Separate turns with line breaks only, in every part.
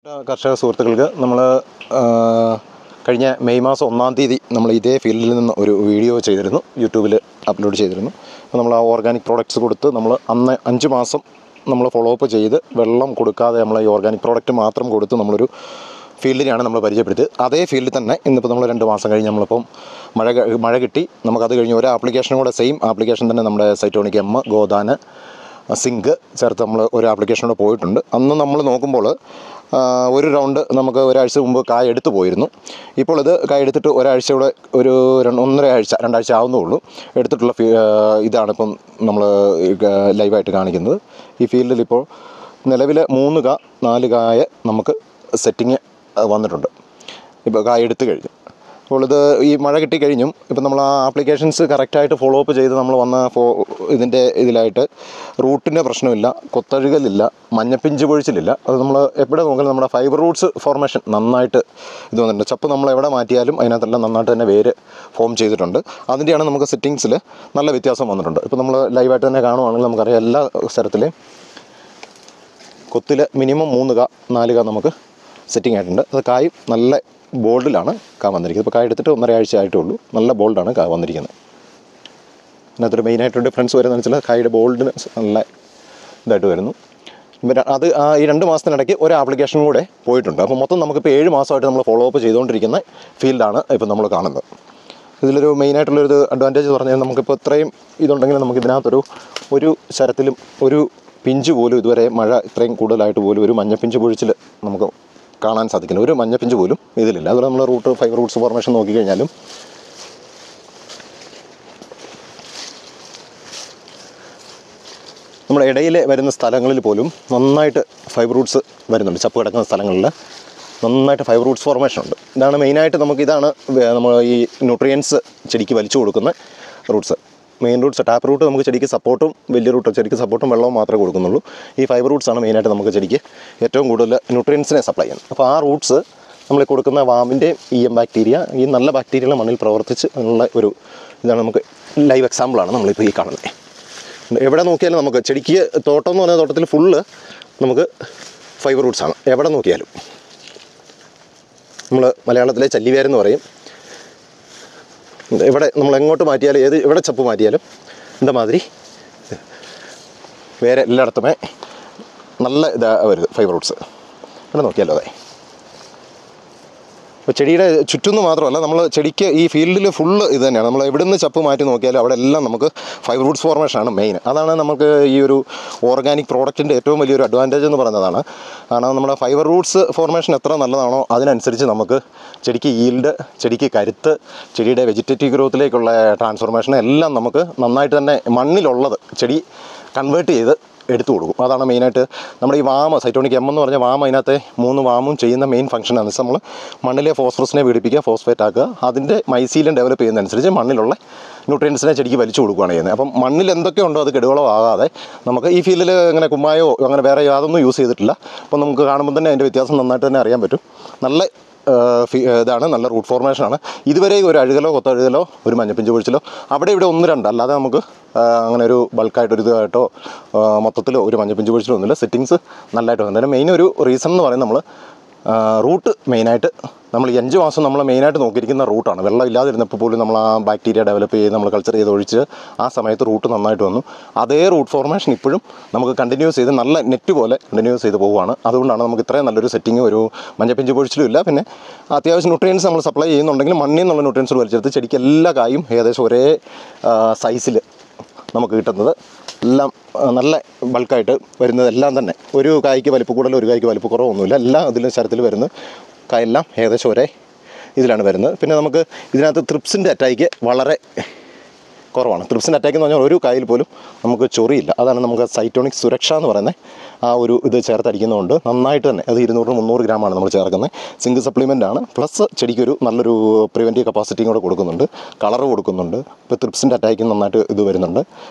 കർഷക സുഹൃത്തുക്കൾക്ക് നമ്മൾ കഴിഞ്ഞ മെയ് മാസം 1-ാം തീയതി നമ്മൾ ഇതേ ഫീൽഡിൽ നിന്ന് ഒരു വീഡിയോ ചെയ്തിരുന്നു, യൂട്യൂബിൽ അപ്ലോഡ് ചെയ്തിരുന്നു. അപ്പോൾ നമ്മൾ ആ ഓർഗാനിക് പ്രോഡക്റ്റ്സ് കൊടുത്ത് നമ്മൾ അന്ന് 5 മാസം നമ്മൾ ഫോളോ അപ്പ് ചെയ്ത് വെള്ളം കൊടുക്കാതെ നമ്മൾ ഈ ഓർഗാനിക് പ്രോഡക്റ്റ് മാത്രം കൊടുത്ത് നമ്മളൊരു ഫീൽഡിനെയാണ് നമ്മൾ പരിചയപ്പെടുത്തിയത്. അതേ ഫീൽഡിൽ തന്നെ ഇന്നിപ്പോൾ നമ്മൾ 2 മാസം കഴിഞ്ഞ് നമ്മളിപ്പം മഴ കിട്ടി. നമുക്കത് കഴിഞ്ഞ് ഒരു ആപ്ലിക്കേഷനും കൂടെ സെയിം ആപ്ലിക്കേഷൻ തന്നെ നമ്മുടെ സൈറ്റോണിക് എം, ഗോദാന്, സിങ്ക് ചേർത്ത് നമ്മൾ ഒരു ആപ്ലിക്കേഷനോടെ പോയിട്ടുണ്ട്. അന്ന് നമ്മൾ നോക്കുമ്പോൾ ഒരു റൗണ്ട് നമുക്ക് ഒരാഴ്ച മുമ്പ് കായ എടുത്തു പോയിരുന്നു. ഇപ്പോൾ ഇത് കായ എടുത്തിട്ട് ഒരാഴ്ചയുടെ ഒരു 2.5 ആവുന്നുള്ളൂ. എടുത്തിട്ടുള്ള ഇതാണ് ഇപ്പം നമ്മൾ ലൈവായിട്ട് കാണിക്കുന്നത്. ഈ ഫീൽഡിൽ ഇപ്പോൾ നിലവിൽ 4 കായ നമുക്ക് സെറ്റിങ് വന്നിട്ടുണ്ട്. ഇപ്പോൾ കായ എടുത്തു കഴിഞ്ഞു. അപ്പോൾ ഇത് ഈ മഴ കിട്ടിക്കഴിഞ്ഞും ഇപ്പം നമ്മൾ ആ ആപ്ലിക്കേഷൻസ് കറക്റ്റായിട്ട് ഫോളോ അപ്പ് ചെയ്ത് നമ്മൾ വന്ന ഇതിൻ്റെ ഇതിലായിട്ട് റൂട്ടിൻ്റെ പ്രശ്നമില്ല, കൊത്തഴുകലില്ല, മഞ്ഞപ്പിഞ്ച് പൊഴിച്ചിലില്ല. അത് നമ്മൾ എവിടെ നോക്കിയാലും നമ്മുടെ ഫൈബർ റൂട്ട്സ് ഫോർമേഷൻ നന്നായിട്ട് ഇത് വന്നിട്ടുണ്ട്. ചപ്പ് നമ്മൾ എവിടെ മാറ്റിയാലും അതിനകത്തെല്ലാം നന്നായിട്ട് തന്നെ വേര് ഫോം ചെയ്തിട്ടുണ്ട്. അതിൻ്റെയാണ് നമുക്ക് സെറ്റിങ്സിൽ നല്ല വ്യത്യാസം വന്നിട്ടുണ്ട്. ഇപ്പോൾ നമ്മൾ ലൈവായിട്ട് തന്നെ കാണുവാണെങ്കിൽ നമുക്കറിയാം എല്ലാ സ്ഥലത്തിലെയും കൊത്തിൽ മിനിമം 4 കാ നമുക്ക് സെറ്റിംഗ് ആയിട്ടുണ്ട്. അത് കായും നല്ല ബോൾഡിലാണ് കാ വന്നിരിക്കുന്നത്. ഇപ്പോൾ കായ എടുത്തിട്ട് 1.5 ആഴ്ച ആയിട്ടേ ഉള്ളൂ. നല്ല ബോൾഡാണ് കാ വന്നിരിക്കുന്നത്. അതിനകത്തൊരു മെയിനായിട്ട് ഡിഫറൻസ് വരുന്നതെന്ന് വെച്ചാൽ കായുടെ ബോൾഡിന് നല്ല ഇതായിട്ട് വരുന്നു. അത് ഈ 2 മാസത്തിനിടയ്ക്ക് ഒരു ആപ്ലിക്കേഷൻ കൂടെ പോയിട്ടുണ്ട്. അപ്പോൾ മൊത്തം നമുക്കിപ്പോൾ 7 മാസമായിട്ട് നമ്മൾ ഫോളോ അപ്പ് ചെയ്തുകൊണ്ടിരിക്കുന്ന ഫീൽഡാണ് ഇപ്പോൾ നമ്മൾ കാണുന്നത്. ഇതിലൊരു മെയിനായിട്ടുള്ളൊരു അഡ്വാൻറ്റേജ് എന്ന് പറഞ്ഞാൽ നമുക്കിപ്പോൾ ഇത്രയും ഇതുണ്ടെങ്കിൽ നമുക്ക് ഇതിനകത്തൊരു ശരത്തിലും ഒരു പിഞ്ച് പോലും ഇതുവരെ മഴ ഇത്രയും കൂടുതലായിട്ട് പോലും ഒരു മഞ്ഞപ്പിഞ്ച് പൊഴിച്ചിൽ നമുക്ക് കാണാൻ സാധിക്കില്ല. ഒരു മഞ്ഞപ്പിഞ്ച് പോലും ഇതിലില്ല. അതുപോലെ നമ്മൾ ഫൈബർ റൂട്ട്സ് ഫോർമേഷൻ നോക്കിക്കഴിഞ്ഞാലും നമ്മുടെ ഇടയിൽ വരുന്ന സ്ഥലങ്ങളിൽ പോലും നന്നായിട്ട് ഫൈബർ റൂട്ട്സ് വരുന്നുണ്ട്. ചപ്പ് കിടക്കുന്ന സ്ഥലങ്ങളിൽ നന്നായിട്ട് ഫൈബർ റൂട്ട്സ് ഫോർമേഷൻ ഉണ്ട്. ഇതാണ് മെയിനായിട്ട് ഇതാണ് നമ്മൾ ഈ ന്യൂട്രിയൻസ് ചെടിക്ക് വലിച്ചു കൊടുക്കുന്ന roots. Main roots tap root നമുക്ക് ചെടിക്ക് സപ്പോർട്ടും, വലിയ റൂട്ട് ചെടിക്ക് സപ്പോർട്ടും വെള്ളവും മാത്രമേ കൊടുക്കുന്നുള്ളൂ. ഈ ഫൈബർ റൂട്ട്സാണ് മെയിനായിട്ട് നമുക്ക് ചെടിക്ക് ഏറ്റവും കൂടുതൽ ന്യൂട്രിയൻസിനെ സപ്ലൈ ചെയ്യുന്നത്. അപ്പോൾ ആ റൂട്ട്സ് നമ്മൾ കൊടുക്കുന്ന വാമിൻ്റെയും EM ബാക്ടീരിയ, ഈ നല്ല ബാക്ടീരിയകൾ മണ്ണിൽ പ്രവർത്തിച്ച് ഉള്ള ഒരു ഇതാണ്. നമുക്ക് ലൈവ് എക്സാമ്പിളാണ് നമ്മളിപ്പോൾ ഈ കാണുന്നത്. എവിടെ നോക്കിയാലും നമുക്ക് ചെടിക്ക് തോട്ടം എന്ന് പറഞ്ഞ തോട്ടത്തിൽ ഫുള്ള് നമുക്ക് ഫൈബർ റൂട്ട്സാണ്. എവിടെ നോക്കിയാലും നമ്മൾ മലയാളത്തിലെ ചല്ലിവേരെന്ന് പറയും. എവിടെ നമ്മൾ എങ്ങോട്ട് മാറ്റിയാലും എവിടെ ചപ്പ് മാറ്റിയാലും മാതിരി വേറെ എല്ലായിടത്തുമേ നല്ല വരുന്നത് ഫൈബർ റൂട്ട്സ്. ഇവിടെ നോക്കിയാലോ അതെ. അപ്പോൾ ചെടിയുടെ ചുറ്റുമെന്ന് മാത്രമല്ല, നമ്മൾ ചെടിക്ക് ഈ ഫീൽഡിൽ ഫുള്ള് ഇത് തന്നെയാണ്. നമ്മൾ എവിടെ നിന്ന് ചപ്പ് മാറ്റി നോക്കിയാലും അവിടെ എല്ലാം നമുക്ക് ഫൈബർ റൂട്ട്സ് ഫോർമേഷനാണ് മെയിൻ. അതാണ് നമുക്ക് ഈ ഒരു ഓർഗാനിക് പ്രോഡക്റ്റിൻ്റെ ഏറ്റവും വലിയൊരു അഡ്വാൻറ്റേജ് എന്ന് പറയുന്നതാണ്. കാരണം നമ്മുടെ ഫൈബർ റൂട്ട്സ് ഫോർമേഷൻ എത്ര നല്ലതാണോ അതിനനുസരിച്ച് നമുക്ക് ചെടിക്ക് ഈൽഡ്, ചെടിക്ക് കരുത്ത്, ചെടിയുടെ വെജിറ്റേറ്റീവ് ഗ്രോത്തിലേക്കുള്ള ട്രാൻസ്ഫോർമേഷൻ എല്ലാം നമുക്ക് നന്നായിട്ട് തന്നെ മണ്ണിലുള്ളത് ചെടി കൺവേർട്ട് ചെയ്ത് എടുത്തു കൊടുക്കും. അതാണ് മെയിനായിട്ട് നമ്മുടെ ഈ വാമ, സൈറ്റോണിക് എം എന്ന് പറഞ്ഞ വാമ, അതിനകത്തെ 3 വാമും ചെയ്യുന്ന മെയിൻ ഫംഗ്ഷനാണെന്ന് വെച്ചാൽ നമ്മൾ മണ്ണിലെ ഫോസ്ഫറസിനെ പീഡിപ്പിക്കുക, ഫോസ്ഫേറ്റ് ആക്കുക, അതിൻ്റെ മൈസീലിയം ഡെവലപ്പ് ചെയ്യുന്നതനുസരിച്ച് മണ്ണിലുള്ള ന്യൂട്രിയൻസിനെ ചെടിക്ക് വലിച്ചു കൊടുക്കുകയാണ് ചെയ്യുന്നത്. അപ്പം മണ്ണിൽ എന്തൊക്കെ ഉണ്ടോ അത് കേടുകളോ ആകാതെ നമുക്ക് ഈ ഫീൽഡിൽ അങ്ങനെ കുമ്മായോ അങ്ങനെ വേറെ യാതൊന്നും യൂസ് ചെയ്തിട്ടില്ല. അപ്പം നമുക്ക് കാണുമ്പോൾ തന്നെ അതിൻ്റെ വ്യത്യാസം നന്നായിട്ട് തന്നെ അറിയാൻ പറ്റും. നല്ല ഇതാണ്, നല്ല റൂട്ട് ഫോർമേഷനാണ്. ഇതുവരെ ഒരു അഴുകലോ കൊത്തഴുകലോ ഒരു മഞ്ഞപ്പിഞ്ച് പൊഴിച്ചിലോ അവിടെ ഇവിടെ 1-2 അല്ലാതെ നമുക്ക് അങ്ങനെ ഒരു ബൾക്കായിട്ടൊരു ഇതായിട്ടോ മൊത്തത്തിലോ ഒരു മഞ്ഞപ്പിഞ്ച് പൊഴിച്ചിലോ ഒന്നുമില്ല. സെറ്റിങ്സ് നല്ലതായിട്ട് വന്നു. അതിൻ്റെ മെയിൻ ഒരു റീസൺ എന്ന് പറയുന്നത് നമ്മൾ റൂട്ട് മെയിനായിട്ട് നമ്മൾ ഈ 5 മാസം നമ്മൾ മെയിനായിട്ട് നോക്കിയിരിക്കുന്ന റൂട്ടാണ്. വെള്ളം ഇല്ലാതിരുന്നപ്പോൾ പോലും നമ്മൾ ആ ബാക്ടീരിയ ഡെവലപ്പ് ചെയ്ത് നമ്മൾ കൾച്ചർ ചെയ്ത് ഒഴിച്ച് ആ സമയത്ത് റൂട്ട് നന്നായിട്ട് വന്നു. അതേ റൂട്ട് ഫോർമേഷൻ ഇപ്പോഴും നമുക്ക് കണ്ടിന്യൂസ് ചെയ്ത് നല്ല നെറ്റ് പോലെ കണ്ടിന്യൂസ് ചെയ്ത് പോവുകയാണ്. അതുകൊണ്ടാണ് നമുക്ക് ഇത്രയും നല്ലൊരു സെറ്റിങ്, ഒരു മഞ്ഞപ്പിഞ്ച് പൊഴിച്ചിലും ഇല്ല. പിന്നെ അത്യാവശ്യം ന്യൂട്രിയൻസ് നമ്മൾ സപ്ലൈ ചെയ്യുന്നുണ്ടെങ്കിൽ മണ്ണിൽ നിന്നുള്ള ന്യൂട്രിയൻസ് വലിച്ചെടുത്ത് ചെടിക്ക് എല്ലാ കായും ഏകദേശം ഒരേ സൈസിൽ നമുക്ക് കിട്ടുന്നത്. എല്ലാം നല്ല ബൾക്കായിട്ട് വരുന്നതെല്ലാം തന്നെ ഒരു കായ്ക്ക് വലിപ്പം കൂടുതലോ ഒരു കായ്ക്ക് വലിപ്പം കുറവൊന്നുമില്ല. എല്ലാം ഇതിലും ശരത്തിൽ വരുന്ന കായെല്ലാം ഏകദേശം ഒരേ ഇതിലാണ് വരുന്നത്. പിന്നെ നമുക്ക് ഇതിനകത്ത് ത്രിപ്സിൻ്റെ അറ്റാക്ക് വളരെ കുറവാണ്. ത്രിപ്സിൻ്റെ അറ്റാക്ക് എന്ന് പറഞ്ഞാൽ ഒരു കായിൽ പോലും നമുക്ക് ചൊറിയില്ല. അതാണ് നമുക്ക് സൈറ്റോണിക് സുരക്ഷ എന്ന് പറയുന്നത്. ആ ഒരു ഇത് ചേർത്തടിക്കുന്നതുകൊണ്ട് നന്നായിട്ട് തന്നെ അത് 200-300 ഗ്രാമാണ് നമ്മൾ ചേർക്കുന്നത്. സിങ്ക് സപ്ലിമെൻ്റ് ആണ്. പ്ലസ് ചെടിക്കൊരു നല്ലൊരു പ്രിവെൻറ്റീവ് കപ്പാസിറ്റിയും കൂടെ കൊടുക്കുന്നുണ്ട്, കളറ് കൊടുക്കുന്നുണ്ട്. ഇപ്പോൾ ത്രിപ്സിൻ്റെ അറ്റാക്കും നന്നായിട്ട് ഇത് വരുന്നുണ്ട്.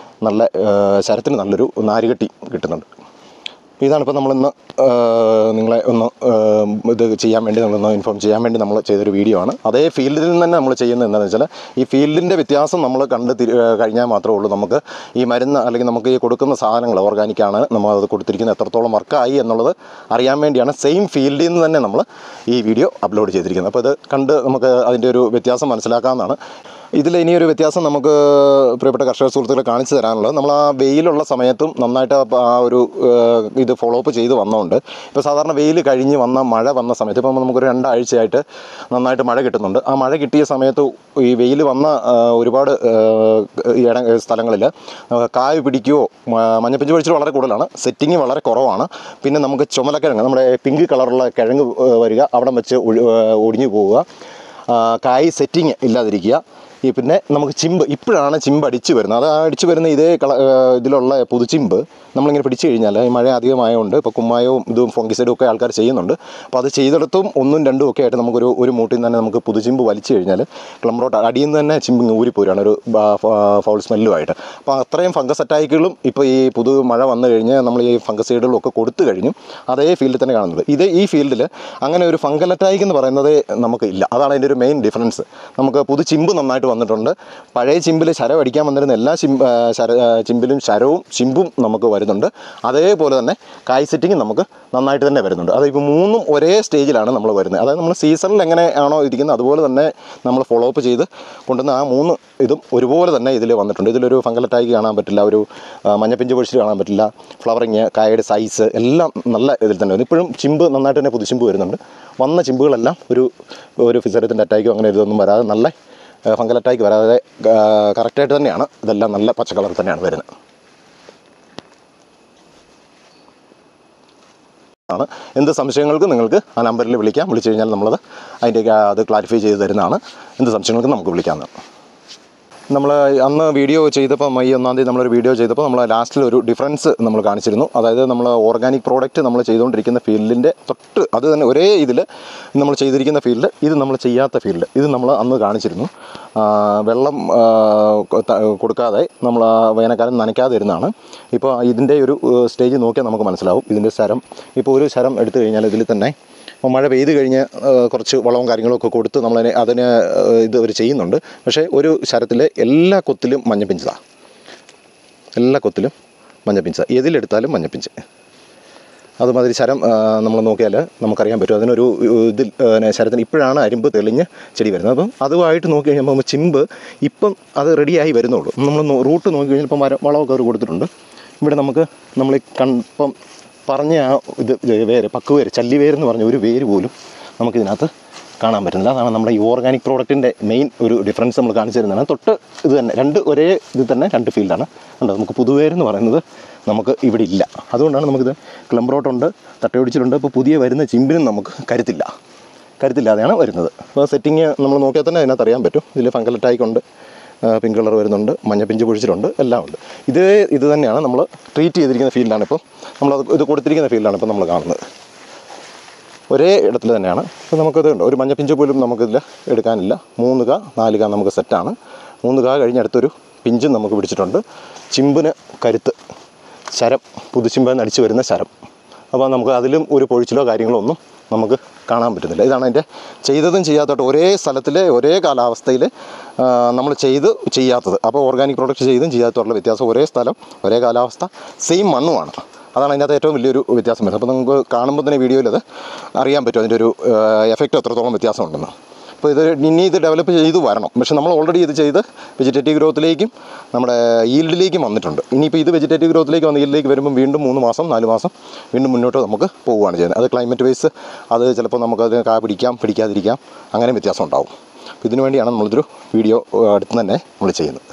നല്ല ശരത്തിന് നല്ലൊരു നാരുകട്ടി കിട്ടുന്നുണ്ട്. ഇതാണിപ്പോൾ നമ്മളിന്ന് നിങ്ങളെ ഒന്ന് ഇത് ചെയ്യാൻ വേണ്ടി നമ്മളൊന്ന് ഇൻഫോം ചെയ്യാൻ വേണ്ടി നമ്മൾ ചെയ്തൊരു വീഡിയോ ആണ്. അതേ ഫീൽഡിൽ നിന്ന് തന്നെ നമ്മൾ ചെയ്യുന്നത് എന്താണെന്ന് വെച്ചാൽ ഈ ഫീൽഡിൻ്റെ വ്യത്യാസം നമ്മൾ കണ്ട് കഴിഞ്ഞാൽ മാത്രമേ ഉള്ളൂ നമുക്ക് ഈ മരുന്ന് അല്ലെങ്കിൽ നമുക്ക് ഈ കൊടുക്കുന്ന സാധനങ്ങൾ ഓർഗാനിക്കാണ് നമ്മൾ അത് കൊടുത്തിരിക്കുന്നത് എത്രത്തോളം വർക്കായി എന്നുള്ളത് അറിയാൻ വേണ്ടിയാണ് സെയിം ഫീൽഡിൽ നിന്ന് തന്നെ നമ്മൾ ഈ വീഡിയോ അപ്ലോഡ് ചെയ്തിരിക്കുന്നത്. അപ്പോൾ ഇത് കണ്ട് നമുക്ക് അതിൻ്റെ ഒരു വ്യത്യാസം മനസ്സിലാക്കാവുന്നതാണ്. ഇതിൽ ഇനിയൊരു വ്യത്യാസം നമുക്ക് പ്രിയപ്പെട്ട കർഷക സുഹൃത്തുക്കളെ കാണിച്ചു തരാനുള്ളത്, നമ്മൾ ആ വെയിലുള്ള സമയത്തും നന്നായിട്ട് ആ ഒരു ഇത് ഫോളോ അപ്പ് ചെയ്ത് വന്നതുകൊണ്ട് ഇപ്പോൾ സാധാരണ വെയിൽ കഴിഞ്ഞ് മഴ വന്ന സമയത്ത് ഇപ്പോൾ നമുക്കൊരു 2 ആഴ്ചയായിട്ട് നന്നായിട്ട് മഴ കിട്ടുന്നുണ്ട്. ആ മഴ കിട്ടിയ സമയത്ത് ഈ വെയിൽ വന്ന ഒരുപാട് സ്ഥലങ്ങളിൽ കായ് പിടിക്കുകയോ മഞ്ഞപ്പിഞ്ച് പൊഴിച്ചിൽ വളരെ കൂടുതലാണ്, സെറ്റിങ് വളരെ കുറവാണ്. പിന്നെ നമുക്ക് ചുമലക്കിഴങ്ങ് നമ്മുടെ പിങ്ക് കളറുള്ള കിഴങ്ങ് വരിക, അവിടെ വെച്ച് ഒടിഞ്ഞു പോവുക, കായ് സെറ്റിങ് ഇല്ലാതിരിക്കുക. പിന്നെ നമുക്ക് ഇപ്പോഴാണ് ചിമ്പ് അടിച്ച് വരുന്നത്. അത് അടിച്ച് വരുന്ന ഇതേ ഇതിലുള്ള പുതുച്ചിമ്പ് നമ്മളിങ്ങനെ പിടിച്ചു കഴിഞ്ഞാൽ ഈ മഴ അധികമായതുകൊണ്ട് ഇപ്പോൾ കുമ്മായവും ഇതും ഫംഗിസൈഡും ഒക്കെ ആൾക്കാർ ചെയ്യുന്നുണ്ട്. അപ്പോൾ അത് ചെയ്തെടുത്തും 1ഉം 2ഉം ഒക്കെ ആയിട്ട് നമുക്കൊരു മൂട്ടിൽ നിന്ന് തന്നെ നമുക്ക് പുതുച്ചിമ്പ് വലിച്ചു കഴിഞ്ഞാൽ ക്ലംറോട്ട് അടിയിൽ നിന്ന് തന്നെ ചിമ്പ് ഊരിപ്പോരാണ് ഒരു ഫൗൾ സ്മെല്ലുമായിട്ട്. അപ്പോൾ അത്രയും ഫംഗസ് അറ്റാക്കുകളും ഇപ്പോൾ ഈ മഴ വന്നു കഴിഞ്ഞ് നമ്മൾ ഈ ഫംഗസൈഡുകളും ഒക്കെ കൊടുത്തു കഴിഞ്ഞു അതേ ഫീൽഡിൽ തന്നെ കാണുന്നത്. ഈ ഫീൽഡിൽ അങ്ങനെ ഒരു ഫംഗൽ അറ്റാക്ക് എന്ന് പറയുന്നത് നമുക്ക് ഇല്ല. അതാണ് അതിൻ്റെ ഒരു മെയിൻ ഡിഫറൻസ്. നമുക്ക് പുതുച്ചിമ്പ് നന്നായിട്ട് വന്നിട്ടുണ്ട്. പഴയ ചിമ്പിൽ ശരം അടിക്കാൻ വന്നിരുന്ന എല്ലാ ചിമ്പിലും ശരവും ചിമ്പും നമുക്ക് വരുന്നുണ്ട്. അതേപോലെ തന്നെ കായ് സെറ്റിങ് നമുക്ക് നന്നായിട്ട് തന്നെ വരുന്നുണ്ട്. അത് ഇപ്പോൾ 3ഉം ഒരേ സ്റ്റേജിലാണ് നമ്മൾ വരുന്നത്. അതായത് നമ്മൾ സീസണിൽ എങ്ങനെയാണോ ഇരിക്കുന്നത് അതുപോലെ തന്നെ നമ്മൾ ഫോളോ അപ്പ് ചെയ്ത് കൊണ്ടുവന്ന ആ 3 ഇതും ഒരുപോലെ തന്നെ ഇതിൽ വന്നിട്ടുണ്ട്. ഇതിലൊരു ഫംഗൽ അറ്റാക്ക് കാണാൻ പറ്റില്ല, ഒരു മഞ്ഞപ്പിഞ്ച് പൊഴിച്ചിൽ കാണാൻ പറ്റില്ല, ഫ്ലവറിങ്, കായയുടെ സൈസ് എല്ലാം നല്ല ഇതിൽ തന്നെ വരും. ഇപ്പോഴും ചിമ്പ് നന്നായിട്ട് തന്നെ പുതുച്ചിമ്പ് വരുന്നുണ്ട്. വന്ന ചിമ്പുകളെല്ലാം ഒരു ഫിസറിയത്തിൻ്റെ അറ്റാക്കോ അങ്ങനെ ഇതൊന്നും വരാതെ നല്ല ഫംഗൽ അറ്റാക്ക് വരാതെ കറക്റ്റായിട്ട് തന്നെയാണ് ഇതെല്ലാം നല്ല പച്ച കളർ തന്നെയാണ് വരുന്നത്. എന്ത് സംശയങ്ങൾക്ക് നിങ്ങൾക്ക് ആ നമ്പറിൽ വിളിച്ചു കഴിഞ്ഞാൽ നമ്മളത് അത് ക്ലാരിഫൈ ചെയ്ത് തരുന്നതാണ്. എന്ത് സംശയങ്ങൾക്ക് നമുക്ക് വിളിക്കാവുന്നതാണ്. നമ്മൾ അന്ന് വീഡിയോ ചെയ്തപ്പോൾ May 1-ാം തീയതി നമ്മളൊരു വീഡിയോ ചെയ്തപ്പോൾ നമ്മൾ ലാസ്റ്റിൽ ഒരു ഡിഫറൻസ് നമ്മൾ കാണിച്ചിരുന്നു. അതായത് നമ്മൾ ഓർഗാനിക് പ്രോഡക്റ്റ് നമ്മൾ ചെയ്തുകൊണ്ടിരിക്കുന്ന ഫീൽഡിൻ്റെ തൊട്ട് അത് തന്നെ ഒരേ ഇതിൽ നമ്മൾ ചെയ്തിരിക്കുന്ന ഫീൽഡ്, ഇത് നമ്മൾ ചെയ്യാത്ത ഫീൽഡ്, ഇത് നമ്മൾ അന്ന് കാണിച്ചിരുന്നു. വെള്ളം കൊടുക്കാതെ നമ്മൾ വേനൽക്കാലം നനയ്ക്കാതെ ഇരുന്നാണ്. ഇപ്പോൾ ഇതിൻ്റെ ഒരു സ്റ്റേജ് നോക്കിയാൽ നമുക്ക് മനസ്സിലാവും. ഇതിൻ്റെ ശരം ഇപ്പോൾ ഒരു ശരം എടുത്തു കഴിഞ്ഞാൽ ഇതിൽ തന്നെ മഴ പെയ്ത് കഴിഞ്ഞ് കുറച്ച് വളവും കാര്യങ്ങളൊക്കെ കൊടുത്ത് അതിന് അവർ ചെയ്യുന്നുണ്ട്. പക്ഷേ ഒരു ശരത്തിൽ എല്ലാ കൊത്തിലും മഞ്ഞപ്പിഞ്ചതാണ്, എല്ലാ കൊത്തിലും മഞ്ഞപ്പിഞ്ച, ഏതിലെടുത്താലും മഞ്ഞപ്പിഞ്ച്. അതുമാതിരി ശരം നമ്മൾ നോക്കിയാൽ നമുക്കറിയാൻ പറ്റും. അതിനൊരു ശരത്തിന് ഇപ്പോഴാണ് അരിമ്പ് തെളിഞ്ഞ് ചെടി വരുന്നത്. അപ്പം അതുമായിട്ട് നോക്കി കഴിയുമ്പോൾ ചിമ്പ് ഇപ്പം അത് റെഡിയായി വരുന്നുള്ളൂ. നമ്മൾ റൂട്ട് നോക്കി കഴിഞ്ഞാൽ ഇപ്പം വളമൊക്കെ അവർ കൊടുത്തിട്ടുണ്ട്. ഇവിടെ നമ്മൾ ഇപ്പം പറഞ്ഞ ആ വേര് പക്കുവേര്, ചല്ലിവേരെന്ന് പറഞ്ഞ ഒരു വേര് പോലും നമുക്കിതിനകത്ത് കാണാൻ പറ്റുന്നില്ല. അതാണ് നമ്മുടെ ഈ ഓർഗാനിക് പ്രോഡക്റ്റിൻ്റെ മെയിൻ ഒരു ഡിഫറൻസ് നമ്മൾ കാണിച്ചു തരുന്നതാണ്. തൊട്ട് ഇത് തന്നെ ഒരേ ഇത് തന്നെ 2 ഫീൽഡാണ്. ഉണ്ട്, നമുക്ക് പുതുവേരെന്ന് പറയുന്നത് നമുക്ക് ഇവിടെ ഇല്ല. അതുകൊണ്ടാണ് നമുക്കിത് ക്ലംറോട്ടുണ്ട്, തട്ടയൊടിച്ചിട്ടുണ്ട്. ഇപ്പോൾ പുതിയ വരുന്ന ചിമ്പിനും നമുക്ക് കരുത്തില്ലാതെയാണ് വരുന്നത്. അപ്പോൾ സെറ്റിങ് നമ്മൾ നോക്കിയാൽ തന്നെ അതിനകത്ത് അറിയാൻ പറ്റും. ഇതിൽ ഫംഗൽ അറ്റാക്ക് ഉണ്ട്, പിങ്ക് കളർ വരുന്നുണ്ട്, മഞ്ഞപ്പിഞ്ച് പൊഴിച്ചിട്ടുണ്ട്, എല്ലാം ഉണ്ട്. ഇത് തന്നെയാണ് നമ്മൾ ട്രീറ്റ് ചെയ്തിരിക്കുന്ന ഫീൽഡാണ്. ഇപ്പോൾ ഇത് കൊടുത്തിരിക്കുന്ന ഫീൽഡാണ് ഇപ്പോൾ നമ്മൾ കാണുന്നത്. ഒരേ ഇടത്തിൽ തന്നെയാണ്. അപ്പോൾ നമുക്കത് ഉണ്ട്, ഒരു മഞ്ഞപ്പിഞ്ച് പോലും നമുക്കിതിൽ എടുക്കാനില്ല. 3 കാ 4 കാ നമുക്ക് സെറ്റാണ്. 3 കാ കഴിഞ്ഞ് അടുത്തൊരു പിഞ്ചും നമുക്ക് പിടിച്ചിട്ടുണ്ട്. ചിമ്പിന് കരുത്ത്, ശരം പുതുച്ചിമ്പെന്ന് അടിച്ച് വരുന്ന ശരം. അപ്പോൾ നമുക്ക് അതിലും ഒരു പൊഴിച്ചിലോ കാര്യങ്ങളോ ഒന്നും നമുക്ക് കാണാൻ പറ്റുന്നില്ല. ഇതാണ് അതിൻ്റെ ചെയ്തതും ചെയ്യാത്തതായിട്ട് ഒരേ സ്ഥലത്തിൽ ഒരേ കാലാവസ്ഥയിൽ നമ്മൾ ചെയ്യാത്തത്. അപ്പോൾ ഓർഗാനിക് പ്രോഡക്റ്റ് ചെയ്തും ചെയ്യാത്തതുള്ള വ്യത്യാസം. ഒരേ സ്ഥലം, ഒരേ കാലാവസ്ഥ, സെയിം മണ്ണുമാണ്. അതാണ് അതിനകത്ത് ഏറ്റവും വലിയൊരു വ്യത്യാസം വരുന്നത്. അപ്പോൾ നമുക്ക് കാണുമ്പോൾ തന്നെ വീഡിയോയിൽ അത് അറിയാൻ പറ്റും അതിൻ്റെ ഒരു എഫക്റ്റ് എത്രത്തോളം വ്യത്യാസമുണ്ടെന്ന്. അപ്പോൾ ഇനി ഇത് ഡെവലപ്പ് ചെയ്ത് വരണം. പക്ഷേ നമ്മൾ ഓൾറെഡി ഇത് ചെയ്ത് വെജിറ്റേറ്റീവ് ഗ്രോത്തിലേക്കും നമ്മുടെ ഈൽഡിലേക്കും വന്നിട്ടുണ്ട്. ഇനിയിപ്പോൾ ഇത് വെജിറ്റേറ്റീവ് ഗ്രോത്തിലേക്ക് വന്ന് ഈൽഡിലേക്ക് വരുമ്പോൾ വീണ്ടും 3 മാസം 4 മാസം വീണ്ടും മുന്നോട്ട് നമുക്ക് പോവുകയാണ് ചെയ്യുന്നത്. അത് ക്ലൈമറ്റ് വൈസ് അത് ചിലപ്പോൾ നമുക്കത് പിടിക്കാതിരിക്കാം, അങ്ങനെ വ്യത്യാസം ഉണ്ടാവും. ഇതിനു വേണ്ടിയാണ് നമ്മളിതൊരു വീഡിയോ അടുത്ത് തന്നെ നമ്മൾ ചെയ്യുന്നത്.